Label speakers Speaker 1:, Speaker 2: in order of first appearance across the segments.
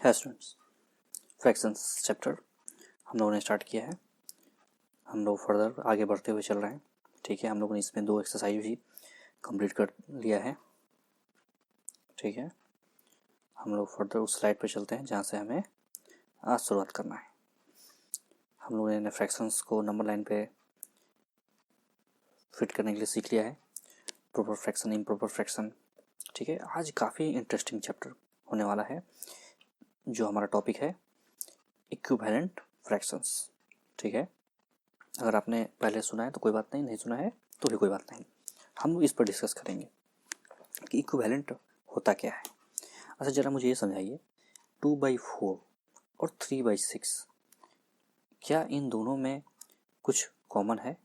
Speaker 1: है students, fractions chapter हम लोगों ने स्टार्ट किया है। हम लोग फर्दर आगे बढ़ते हुए चल रहे हैं। ठीक है, हम लोगों ने इसमें 2 एक्सरसाइज भी कंप्लीट कर लिया है। ठीक है, हम लोग फर्दर उस स्लाइड पर चलते हैं जहाँ से हमें आज शुरुआत करना है। हम लोगों ने फ्रैक्शंस को नंबर लाइन पे फिट करने के लिए सीख लिया है, प्रॉपर फ्रैक्शन, इम्प्रॉपर फ्रैक्शन। ठीक है, आज काफ़ी इंटरेस्टिंग चैप्टर होने वाला है जो हमारा टॉपिक है इक्विवेलेंट फ्रैक्शंस। ठीक है, अगर आपने पहले सुना है तो कोई बात नहीं, नहीं सुना है तो भी कोई बात नहीं, हम इस पर डिस्कस करेंगे कि इक्विवेलेंट होता क्या है। अच्छा, ज़रा मुझे ये समझाइए, 2/4 और 3/6 क्या इन दोनों में कुछ कॉमन है?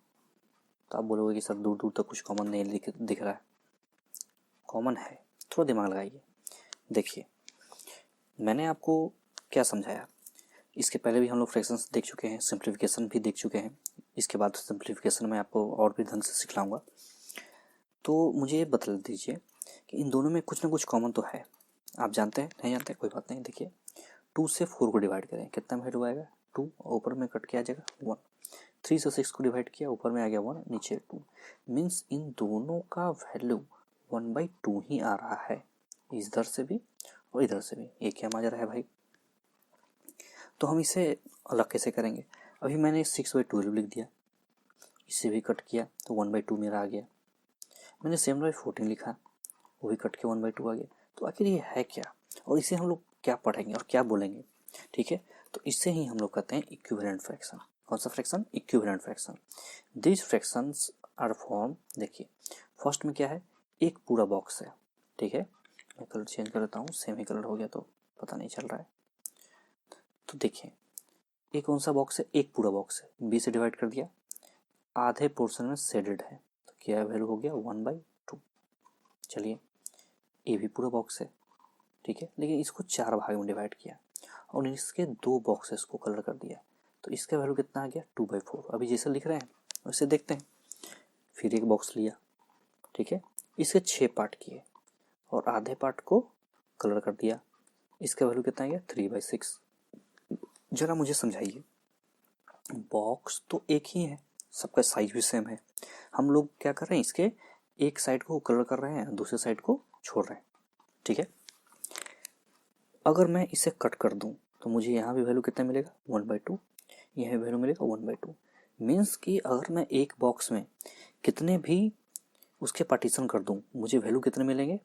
Speaker 1: तो आप बोलोगे कि सर दूर दूर तक कुछ कॉमन नहीं दिख रहा है। कॉमन है, थोड़ा दिमाग लगाइए। देखिए, मैंने आपको क्या समझाया, इसके पहले भी हम लोग फ्रैक्शंस देख चुके हैं, सिंप्लीफिकेशन भी देख चुके हैं। इसके बाद सिंप्लीफिकेशन में आपको और भी ढंग से सिखलाऊंगा। तो मुझे ये बता दीजिए कि इन दोनों में कुछ ना कुछ कॉमन तो है। आप जानते हैं, नहीं जानते कोई बात नहीं। देखिए, 2 से 4 को डिवाइड करें, कितना वैल्यू आएगा 2, ऊपर में कट के आ जाएगा 1। 3 से 6 को डिवाइड किया, ऊपर में आ गया 1, नीचे 2। मीन्स इन दोनों का वैल्यू 1/2 ही आ रहा है, इधर से भी और इधर से भी। ये क्या माजरा है भाई? तो हम इसे अलग कैसे करेंगे? अभी मैंने 6/12 लिख दिया, इसे भी कट किया तो 1/2 मेरा आ गया। मैंने 7/14 लिखा, वो भी कट के 1/2 आ गया। तो आखिर ये है क्या, और इसे हम लोग क्या पढ़ेंगे और क्या बोलेंगे? ठीक है, तो इससे ही हम लोग कहते हैं इक्विवेलेंट फ्रैक्शन। कौन सा fraction? Equivalent fraction. This fractions are form, देखिए फर्स्ट में क्या है, एक पूरा बॉक्स है। ठीक है, मैं कलर चेंज कर देता हूँ, सेम ही कलर हो गया तो पता नहीं चल रहा है। तो देखिए, ये कौन सा बॉक्स है? एक पूरा बॉक्स है, बी से डिवाइड कर दिया, आधे पोर्शन में शेडेड है, तो क्या वैल्यू हो गया 1/2। चलिए, ये भी पूरा बॉक्स है, ठीक है, लेकिन इसको 4 भाग में डिवाइड किया और इसके 2 बॉक्सेस को कलर कर दिया, तो इसका वैल्यू कितना आ गया 2/4। अभी जैसे लिख रहे हैं वैसे देखते हैं। फिर एक बॉक्स लिया, ठीक है, इसके 6 पार्ट किए और आधे पार्ट को कलर कर दिया, इसका वैल्यू कितना आ गया 3/6। जरा मुझे समझाइए, बॉक्स तो एक ही है, सबका साइज भी सेम है, हम लोग क्या कर रहे हैं, इसके एक साइड को कलर कर रहे हैं, दूसरे साइड को छोड़ रहे हैं। ठीक है, अगर मैं इसे कट कर दूं तो मुझे यहाँ भी वैल्यू कितना मिलेगा 1/2, यहाँ वैल्यू मिलेगा 1/2। मीन्स कि अगर मैं एक बॉक्स में कितने भी उसके पार्टीशन कर दूं, मुझे वैल्यू कितने मिलेंगे?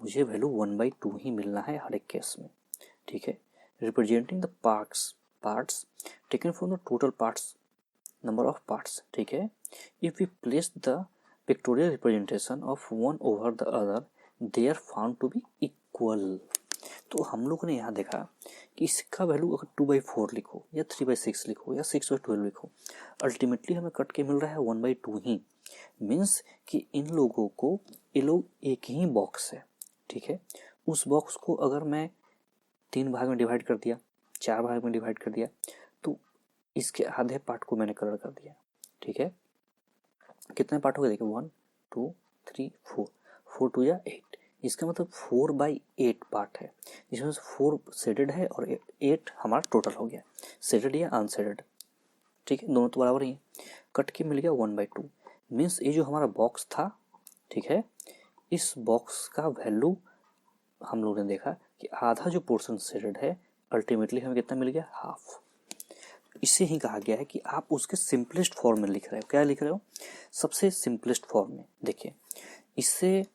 Speaker 1: मुझे वैल्यू 1/2 ही मिलना है हर एक केस में। ठीक है, representing the parts taken from the total parts, number of parts. ठीक है, if we place the pictorial representation of one over the other, they are found to be equal. तो हम लोग ने यहाँ देखा कि इसका वैल्यू अगर 2/4 लिखो या 3/6 लिखो या 6/12 लिखो, अल्टीमेटली हमें कट के मिल रहा है 1/2 ही। मीन्स कि इन लोगों को, ये लोग एक ही बॉक्स है। ठीक है, उस बॉक्स को अगर मैं 3 भाग में डिवाइड कर दिया, 4 भाग में डिवाइड कर दिया, तो इसके आधे पार्ट को मैंने कलर कर दिया। ठीक है, कितने पार्ट हो गए? देखिए 1 2 3 4, 4 2 या 8, इसका मतलब 4/8 पार्ट है, जिसमें से 4 शेडेड है और 8 हमारा टोटल हो गया, शेडेड या अनशेडेड। ठीक है, दोनों तो बराबर ही है, कट के मिल गया 1/2। मीन्स ये जो हमारा बॉक्स था, ठीक है, इस बॉक्स का वैल्यू हम लोगों ने देखा कि आधा जो पोर्शन शेडेड है, अल्टीमेटली हमें कितना मिल गया, हाफ। इससे ही कहा गया है कि आप उसके सिंपलेस्ट फॉर्म में लिख रहे हो। क्या लिख रहे हो? सबसे सिंपलेस्ट फॉर्म में। देखिए, इससे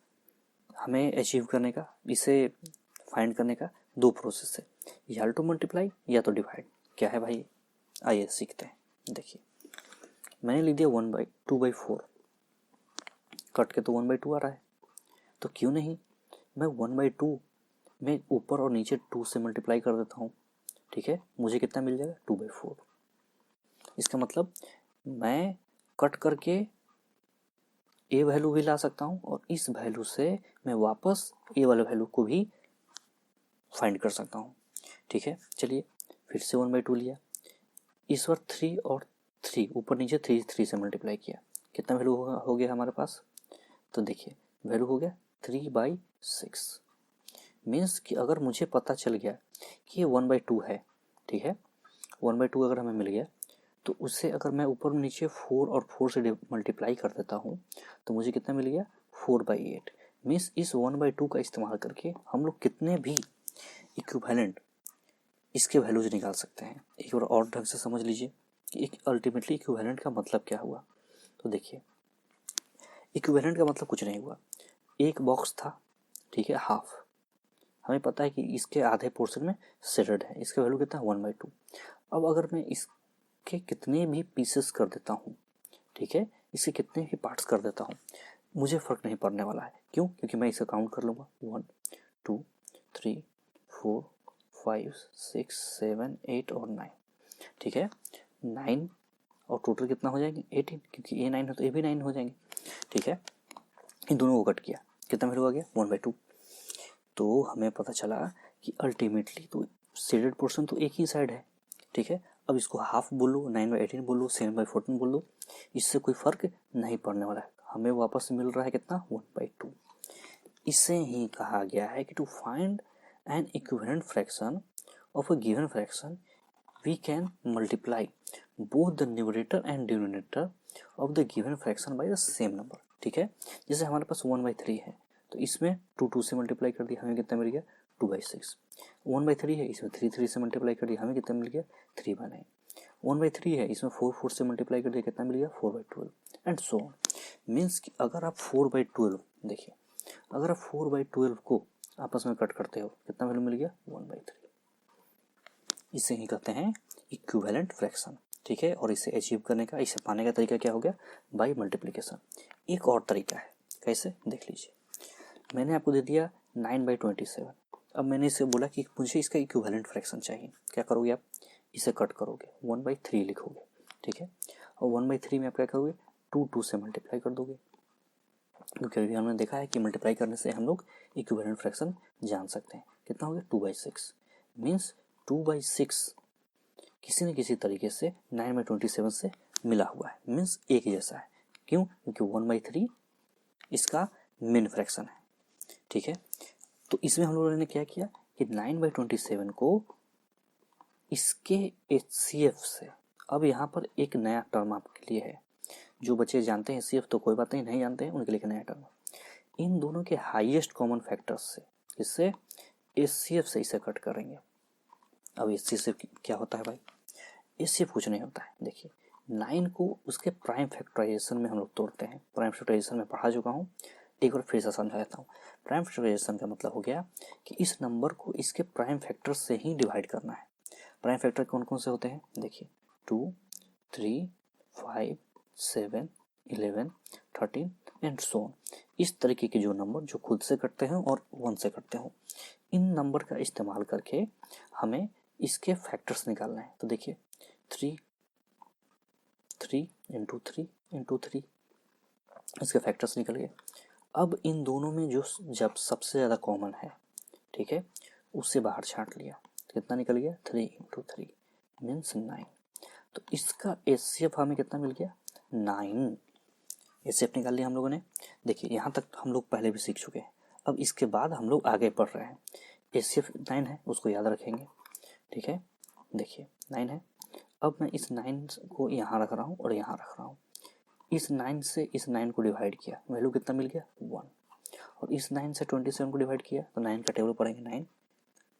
Speaker 1: हमें अचीव करने का, इसे फाइंड करने का 2 प्रोसेस है, या तो मल्टीप्लाई या तो डिवाइड। क्या है भाई? आइए सीखते हैं। देखिए, मैंने लिख दिया 2/4, कट के तो 1/2 आ रहा है, तो क्यों नहीं मैं 1/2 में ऊपर और नीचे 2 से मल्टीप्लाई कर देता हूँ। ठीक है, मुझे कितना मिल जाएगा 2/4। इसका मतलब मैं कट करके ए वैल्यू भी ला सकता हूँ और इस वैल्यू से मैं वापस ए वाले वैल्यू को भी फाइंड कर सकता हूँ। ठीक है, चलिए फिर से 1/2 लिया, इस बार 3 और 3 ऊपर नीचे 3 से मल्टीप्लाई किया, कितना वैल्यू हो गया हमारे पास? तो देखिए वैल्यू हो गया 3/6। मीन्स कि अगर मुझे पता चल गया कि ये 1/2 है, ठीक है, 1/2 अगर हमें मिल गया तो उससे अगर मैं ऊपर नीचे 4 और 4 से मल्टीप्लाई कर देता हूँ तो मुझे कितना मिल गया 4/8। मीन्स इस 1/2 का इस्तेमाल करके हम लोग कितने भी इक्विवेलेंट इसके वैल्यूज निकाल सकते हैं। एक बार और ढंग से समझ लीजिए कि अल्टीमेटली इक्विवेलेंट का मतलब क्या हुआ। तो देखिए, इक्विवेलेंट का मतलब कुछ नहीं हुआ, एक बॉक्स था, ठीक है, हाफ, हमें पता है कि इसके आधे पोर्शन में शेडेड है, इसका वैल्यू कितना है 1/2। अब अगर मैं इसके कितने भी पीसेस कर देता हूँ, ठीक है, इसके कितने भी पार्ट्स कर देता हूँ, मुझे फ़र्क नहीं पड़ने वाला है। क्यों? क्योंकि मैं इसे काउंट कर लूँगा 1 2 3 4 5 6 7 8 और 9, ठीक है, 9 और टोटल कितना हो जाएंगे 18, क्योंकि ये 9 है तो ये भी 9 हो जाएंगे, ठीक है। इन दोनों को कट किया, कितना वैल्यू आ गया 1/2। तो हमें पता चला कि अल्टीमेटली तो शेडेड पोर्शन तो एक ही साइड है, ठीक है। अब इसको हाफ बोलो, 9/18 बोलो, 7/14 बोलो, इससे कोई फ़र्क नहीं पड़ने वाला है, हमें वापस मिल रहा है कितना 1/2। इसे ही कहा गया है कि to find an equivalent fraction of a given fraction we can multiply both the numerator and denominator of the given fraction by the same number, ठीक है। जैसे हमारे पास 1/3 है तो इसमें 2 से मल्टीप्लाई कर दिया, हमें कितना मिल गया 2/6। 1/3 है, इसमें 3 से मल्टीप्लाई कर दिया, हमें कितना मिल गया 3/9। 1/3 है, इसमें 4 से मल्टीप्लाई कर दिया, कितना मिल गया 4/12 एंड सो ऑन। मीन्स कि अगर आप 4/12 देखिए, अगर आप 4/12 को आपस में कट करते हो कितना वैल्यू मिल गया 1/3। इसे ही कहते हैं इक्विवेलेंट फ्रैक्शन, ठीक है। और इसे अचीव करने का, इसे पाने का तरीका क्या हो गया बाय मल्टीप्लिकेशन। एक और तरीका है, कैसे देख लीजिए। मैंने आपको दे दिया 9/27, अब मैंने इसे बोला कि मुझे इसका इक्विवेलेंट फ्रैक्शन चाहिए, क्या करोगे आप इसे कट करोगे 1/3 लिखोगे, ठीक है, और 1/3 में आप क्या करोगे 2 से मल्टीप्लाई कर दोगे, क्योंकि अभी हमने देखा है कि मल्टीप्लाई करने से हम लोग इक्विवेलेंट फ्रैक्शन जान सकते हैं। कितना हो गया 2/6। मीन्स 2/6 किसी न किसी तरीके से 9/27 से मिला हुआ है, मीन्स एक जैसा है। क्यों? क्योंकि 1/3 इसका मेन फ्रैक्शन है, ठीक है। तो इसमें हम लोगों ने क्या किया कि 9/27 को इसके HCF से, अब यहाँ पर एक नया टर्म आपके लिए है, जो बच्चे जानते हैं HCF तो कोई बात नहीं जानते हैं उनके लिए नया टर्म, इन दोनों के हाईएस्ट कॉमन फैक्टर्स से, इससे HCF से इसे कट करेंगे। अब HCF क्या होता है भाई, HCF कुछ नहीं होता है, देखिए 9 को उसके प्राइम फैक्टराइजेशन में हम लोग तोड़ते हैं, प्राइम फैक्टराइजेशन में पढ़ा चुका हूँ, एक बार फिर से समझा देता हूँ। प्राइम फैक्टराइजेशन का मतलब हो गया कि इस नंबर को इसके प्राइम फैक्टर से ही डिवाइड करना है। प्राइम फैक्टर कौन कौन से होते हैं, देखिए 2 3 5 7 11 13 एंड सो ऑन। इस तरीके के जो नंबर जो खुद से कटते हैं और 1 से कटते हो, इन नंबर का इस्तेमाल करके हमें इसके फैक्टर्स निकालना है। तो देखिए 3 इंटू 3 इसके फैक्टर्स निकल गए। अब इन दोनों में जो जब सबसे ज़्यादा कॉमन है, ठीक है, उससे बाहर छांट लिया, कितना निकल गया 3 इंटू 3 मीन्स 9। तो इसका HCF हमें कितना मिल गया 9। HCF निकाल लिया हम लोगों ने। देखिए यहाँ तक हम लोग पहले भी सीख चुके हैं, अब इसके बाद हम लोग आगे बढ़ रहे हैं। HCF 9 है, उसको याद रखेंगे, ठीक है। देखिए 9 है, अब मैं इस 9 को यहाँ रख रहा हूँ और यहाँ रख रहा हूँ, इस 9 से इस 9 को डिवाइड किया, वैल्यू कितना मिल गया 1, और इस 9 से 27 को डिवाइड किया तो 9 का टेबल पढ़ेंगे 9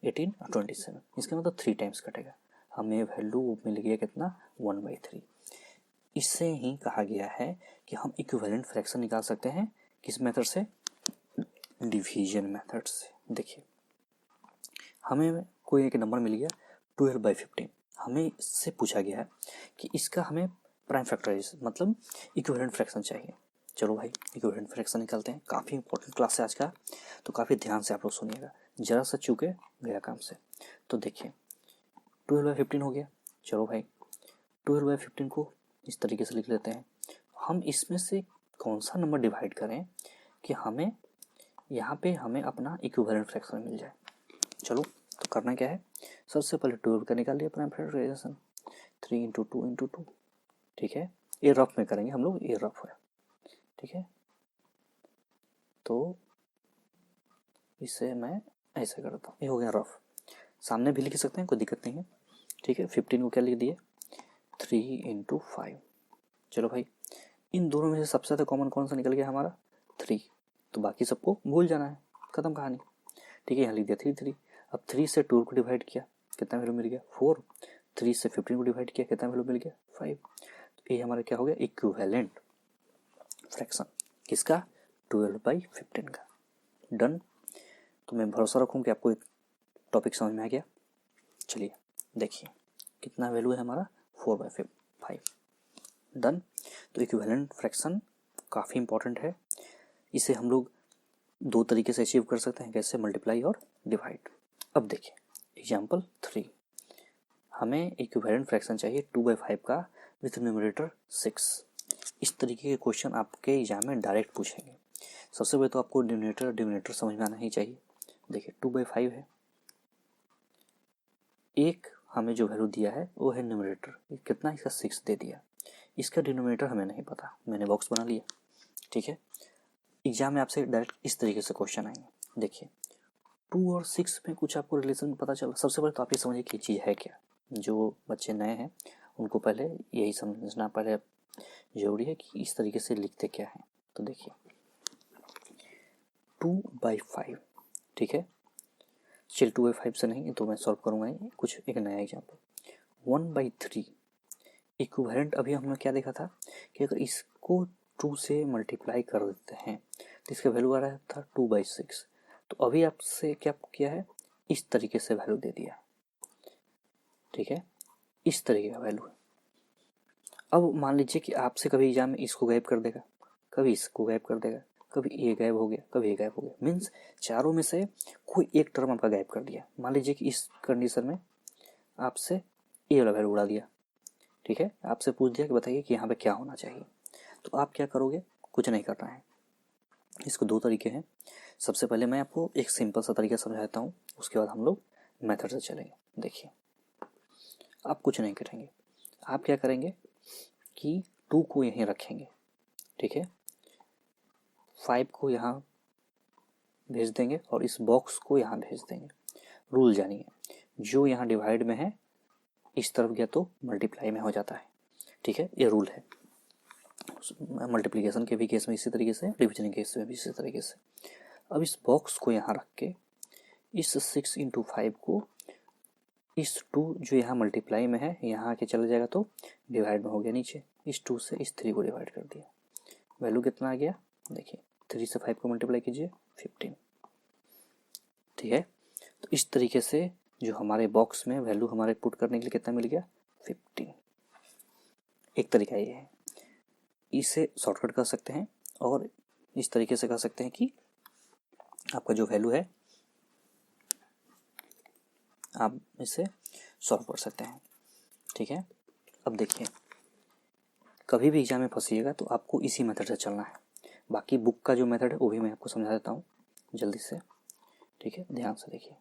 Speaker 1: 18 और 27, इसका मतलब 3 टाइम्स कटेगा, हमें वैल्यू मिल गया कितना 1/3। इससे ही कहा गया है कि हम इक्विवेलेंट फ्रैक्शन निकाल सकते हैं, किस मेथड से, डिवीजन मेथड से। देखिए हमें कोई एक नंबर मिल गया 12/15, हमें इससे पूछा गया है कि इसका हमें प्राइम फैक्टराइजेशन मतलब इक्विवेलेंट फ्रैक्शन चाहिए। चलो भाई इक्विवेलेंट फ्रैक्शन निकालते हैं, काफ़ी इंपॉर्टेंट क्लास है आज का, तो काफ़ी ध्यान से आप लोग सुनिएगा, जरा सा चूके गया काम से। तो देखिए 12/15 हो गया, चलो भाई 12/15 को इस तरीके से लिख लेते हैं। हम इसमें से कौन सा नंबर डिवाइड करें कि हमें यहाँ पे हमें अपना इक्विवेलेंट फ्रैक्शन मिल जाए। चलो तो करना क्या है, सबसे पहले 12 का निकाल लिया प्राइम फैक्टराइजेशन, 3 इंटू 2, ठीक है, ये रफ में करेंगे हम लोग, ये रफ है, ठीक है। तो इसे मैं ऐसे करता हूँ, ये हो गया रफ। सामने भी लिख सकते हैं, कोई दिक्कत नहीं है, ठीक है। 15 को क्या लिख दिए, 3 × 5। चलो भाई, इन दोनों में से सबसे ज़्यादा कॉमन कौन सा निकल गया हमारा, 3, तो बाकी सबको भूल जाना है, खत्म कहानी, ठीक है। यहाँ लिख दिया 3 3। अब 3 से 2 को डिवाइड किया, कितना वैल्यू मिल गया 4। 3 से 15 को डिवाइड किया, कितना वैल्यू मिल गया 5। तो ये हमारा क्या हो गया, इक्विवेलेंट फ्रैक्शन, किसका, 12/15 का। डन। तो मैं भरोसा रखूँ कि आपको टॉपिक समझ में आ गया। चलिए देखिए कितना वैल्यू है हमारा, 4/5। डन। तो इक्विवेलेंट फ्रैक्शन काफ़ी इंपॉर्टेंट है, इसे हम लोग दो तरीके से अचीव कर सकते हैं, कैसे, मल्टीप्लाई और डिवाइड। अब देखिए एग्जाम्पल 3, हमें इक्विवेलेंट फ्रैक्शन चाहिए 2/5 का विथ न्यूमरेटर 6। इस तरीके के क्वेश्चन आपके एग्जाम में डायरेक्ट पूछेंगे। सबसे पहले तो आपको डिनोमिनेटर समझ में आना ही चाहिए। देखिए 2/5 है, एक हमें जो वैल्यू दिया है वो है न्यूमरेटर, कितना, इसका 6 दे दिया। इसका डिनोमिनेटर हमें नहीं पता, मैंने बॉक्स बना लिया, ठीक है। एग्जाम में आपसे डायरेक्ट इस तरीके से क्वेश्चन आएंगे। देखिए 2 और 6 में कुछ आपको रिलेशन पता चला। सबसे पहले तो आप ये समझिए कि चीज़ है क्या। जो बच्चे नए हैं उनको पहले यही समझना पहले जरूरी है कि इस तरीके से लिखते क्या है। तो देखिए 2/5, ठीक है। चल 2/5 से नहीं तो मैं सॉल्व करूँगा कुछ एक नया एग्जाम्पल। 1/3 इक्विवेलेंट, अभी हमने क्या देखा था कि अगर इसको 2 से मल्टीप्लाई कर देते हैं तो इसका वैल्यू आ रहा था 2/6। तो अभी आपसे क्या किया है, इस तरीके से वैल्यू दे दिया, ठीक है, इस तरीके का वैल्यू है। अब मान लीजिए कि आपसे कभी एग्जाम में इसको गायब कर देगा, कभी इसको गायब कर देगा, कभी ये गायब हो गया, कभी ये गायब हो गया, मीन्स चारों में से कोई एक टर्म आपका गायब कर दिया। मान लीजिए कि इस कंडीशन में आपसे ये वाला वैल्यू उड़ा दिया, ठीक है। आपसे पूछ दिया कि बताइए कि यहाँ पे क्या होना चाहिए, तो आप क्या करोगे, कुछ नहीं करना है। इसको दो तरीके हैं। सबसे पहले मैं आपको एक सिंपल सा तरीका समझाता हूँ, उसके बाद हम लोग मेथड से चलेंगे। देखिए आप कुछ नहीं करेंगे, आप क्या करेंगे कि 2 को यहीं रखेंगे, ठीक है, 5 को यहाँ भेज देंगे और इस बॉक्स को यहाँ भेज देंगे। रूल जानिए, जो यहाँ डिवाइड में है इस तरफ गया तो मल्टीप्लाई में हो जाता है, ठीक है, ये रूल है। मल्टीप्लिकेशन के भी केस में इसी तरीके से, डिविजन के केस में भी इसी तरीके से। अब इस बॉक्स को यहाँ रख के इस 6 × 5 को इस 2 जो यहाँ मल्टीप्लाई में है यहाँ आके चला जाएगा तो डिवाइड में हो गया नीचे, इस 2 से इस 3 को डिवाइड कर दिया, वैल्यू कितना आ गया, देखिए 3 से 5 को मल्टीप्लाई कीजिए 15, ठीक है। तो इस तरीके से जो हमारे बॉक्स में वैल्यू हमारे पुट करने के लिए कितना मिल गया, 15। एक तरीका ये है, इसे शॉर्टकट कर सकते हैं और इस तरीके से कर सकते हैं कि आपका जो वैल्यू है आप इसे सॉल्व कर सकते हैं, ठीक है। अब देखिए कभी भी एग्जाम में फंसिएगा तो आपको इसी मेथड से चलना है। बाकी बुक का जो मेथड है वो भी मैं आपको समझा देता हूँ जल्दी से, ठीक है, ध्यान से देखिए।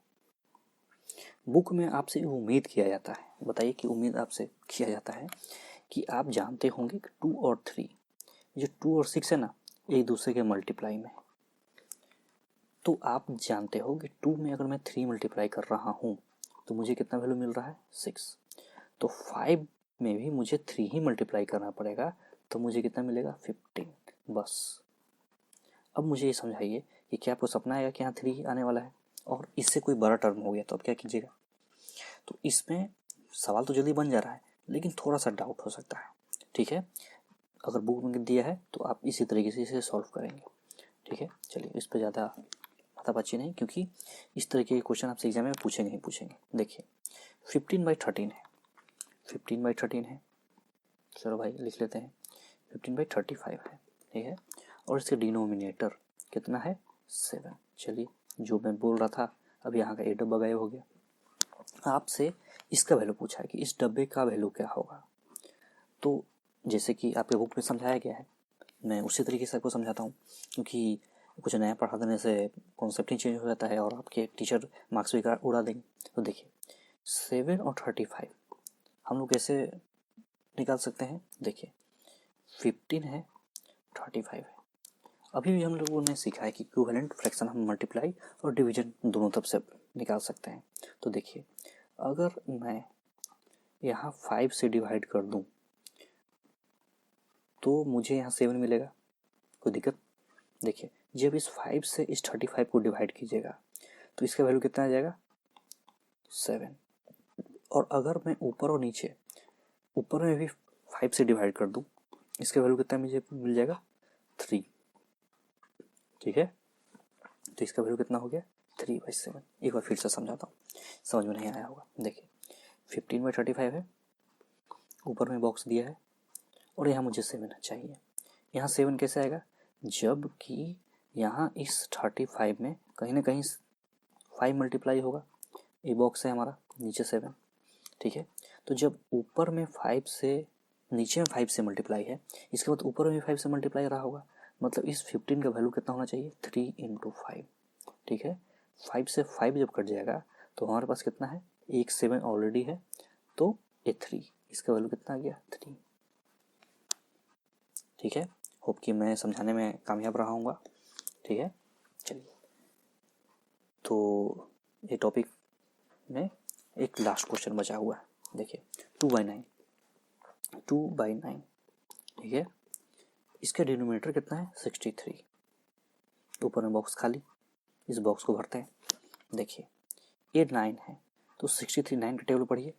Speaker 1: बुक में आपसे उम्मीद किया जाता है, बताइए कि उम्मीद आपसे किया जाता है कि आप जानते होंगे कि 2 और 3, जो 2 और 6 है ना, एक दूसरे के मल्टीप्लाई में। तो आप जानते हो कि 2 में अगर मैं 3 मल्टीप्लाई कर रहा हूँ तो मुझे कितना वैल्यू मिल रहा है, 6। तो 5 में भी मुझे 3 ही मल्टीप्लाई करना पड़ेगा तो मुझे कितना मिलेगा, 15, बस। अब मुझे ये समझाइए कि क्या आपको सपना आएगा कि यहाँ 3 आने वाला है और इससे कोई बड़ा टर्म हो गया तो अब क्या कीजिएगा। तो इसमें सवाल तो जल्दी बन जा रहा है लेकिन थोड़ा सा डाउट हो सकता है, ठीक है। अगर बुक में दिया है तो आप इसी तरीके से इसे सॉल्व करेंगे, ठीक है। चलिए इस पर ज़्यादा माथापच्ची नहीं, क्योंकि इस तरीके के क्वेश्चन आपसे एग्जाम में पूछेंगे ही पूछेंगे। देखिए 15/13 है, 15/13 है, चलो भाई लिख लेते हैं, 15/35 है, ठीक है। और इसके डिनोमिनेटर कितना है, 7। चलिए जो मैं बोल रहा था, अब यहाँ का एक डब्बा गायब हो गया। आपसे इसका वैल्यू पूछा है कि इस डब्बे का वैल्यू क्या होगा। तो जैसे कि आपके बुक में समझाया गया है, मैं उसी तरीके से आपको समझाता हूँ, क्योंकि कुछ नया पढ़ा देने से कॉन्सेप्ट ही चेंज हो जाता है और आपके टीचर मार्क्स भी उड़ा देंगे। तो देखिए 7 और 35 हम लोग कैसे निकाल सकते हैं। देखिए 15 है, 35 है, अभी भी हम लोगों ने सीखा है कि इक्विवेलेंट फ्रैक्शन हम मल्टीप्लाई और डिवीजन दोनों तरफ से निकाल सकते हैं। तो देखिए, अगर मैं यहाँ 5 से डिवाइड कर दूँ तो मुझे यहाँ 7 मिलेगा, कोई दिक्कत? देखिए, जब इस 5 से इस 35 को डिवाइड कीजिएगा तो इसका वैल्यू कितना आ जाएगा? 7। और अगर मैं ऊपर और नीचे, ऊपर में भी 5 से डिवाइड कर दूँ, इसका वैल्यू कितना मुझे मिल जाएगा? 3। ठीक है, तो इसका वैल्यू कितना हो गया? 3/7। एक बार फिर से समझाता हूँ, समझ में नहीं आया होगा। देखिए, 15/35 है, ऊपर में बॉक्स दिया है और यहाँ मुझे 7 चाहिए। यहाँ 7 कैसे आएगा? जबकि यहाँ इस 35 में कहीं ना कहीं 5 मल्टीप्लाई होगा। ये बॉक्स है हमारा, नीचे 7। ठीक है, तो जब ऊपर में 5 से, नीचे में 5 से मल्टीप्लाई है, इसके बाद ऊपर में भी 5 से मल्टीप्लाई रहा होगा, मतलब इस 15 का वैल्यू कितना होना चाहिए? 3 × 5। ठीक है, 5 से 5 जब कट जाएगा तो हमारे पास कितना है? एक 7 ऑलरेडी है, तो ये 3, इसका वैल्यू कितना आ गया? 3। ठीक है, होप कि मैं समझाने में कामयाब रहा हूँगा। ठीक है, चलिए, तो ये टॉपिक में एक लास्ट क्वेश्चन बचा हुआ है। देखिए, 2/9, 2/9। ठीक है, इसका डिनोमिनेटर कितना है? 63। ऊपर में बॉक्स खाली, इस बॉक्स को भरते हैं। देखिए, ये 9 है, तो 63 9 का टेबल पढ़िए।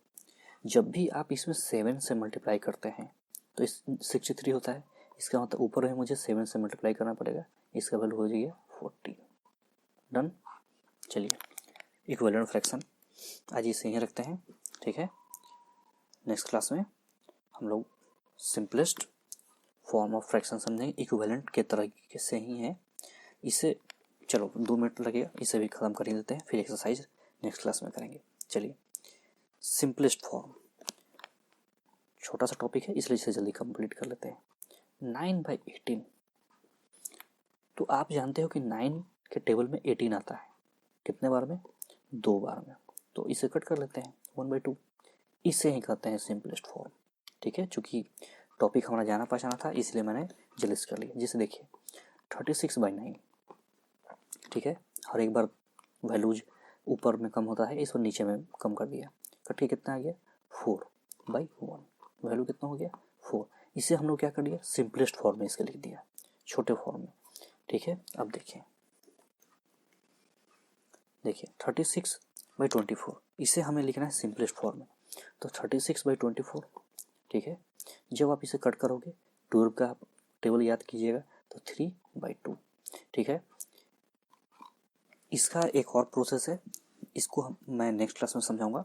Speaker 1: जब भी आप इसमें 7 से मल्टीप्लाई करते हैं तो इस 63 होता है, इसका मतलब ऊपर में मुझे 7 से मल्टीप्लाई करना पड़ेगा, इसका वैल्यू हो जाएगा 40। डन। चलिए, इक्विवेलेंट फ्रैक्शन आज इसे यहीं रखते हैं। ठीक है, नेक्स्ट क्लास में हम लोग सिंपलेस्ट फॉर्म ऑफ फ्रैक्शन समझेंगे, इक्विवेलेंट के तरीके से ही है। इसे चलो 2 मिनट लगेगा, इसे भी ख़त्म कर ही देते हैं, फिर एक्सरसाइज नेक्स्ट क्लास में करेंगे। चलिए, सिंपलेस्ट फॉर्म, छोटा सा टॉपिक है इसलिए इसे जल्दी कंप्लीट कर लेते हैं। 9/18, तो आप जानते हो कि 9 के टेबल में 18 आता है, कितने बार में? 2 बार में, तो इसे कट कर लेते हैं 1/2। इसे ही कहते हैं सिंपलेस्ट फॉर्म। ठीक है, चूँकि टॉपिक हमारा जाना पहचाना था इसलिए मैंने जल्दी कर लिया। जैसे देखिए, 36/9। ठीक है, हर एक बार वैल्यूज ऊपर में कम होता है, इस पर नीचे में कम कर दिया, कट के कितना आ गया? 4/1। वैल्यू कितना हो गया? 4। इसे हम लोग क्या कर दिया? सिंपलेस्ट फॉर्म में इसके लिख दिया, छोटे फॉर्म में। ठीक है, अब देखिए, 36/24, इसे हमें लिखना है सिंपलेस्ट फॉर्म में, तो 36/24। ठीक है, जब आप इसे कट करोगे, 2 का टेबल याद कीजिएगा, तो 3/2। ठीक है, इसका एक और प्रोसेस है, इसको मैं नेक्स्ट क्लास में समझाऊंगा।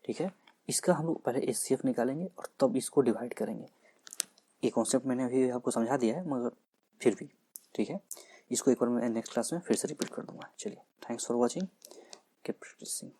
Speaker 1: ठीक है, इसका हम लोग पहले HCF निकालेंगे और तब इसको डिवाइड करेंगे। ये कॉन्सेप्ट मैंने अभी आपको समझा दिया है, मगर फिर भी ठीक है, इसको एक बार मैं नेक्स्ट क्लास में फिर से रिपीट कर दूंगा। चलिए, thanks for watching, keep practising.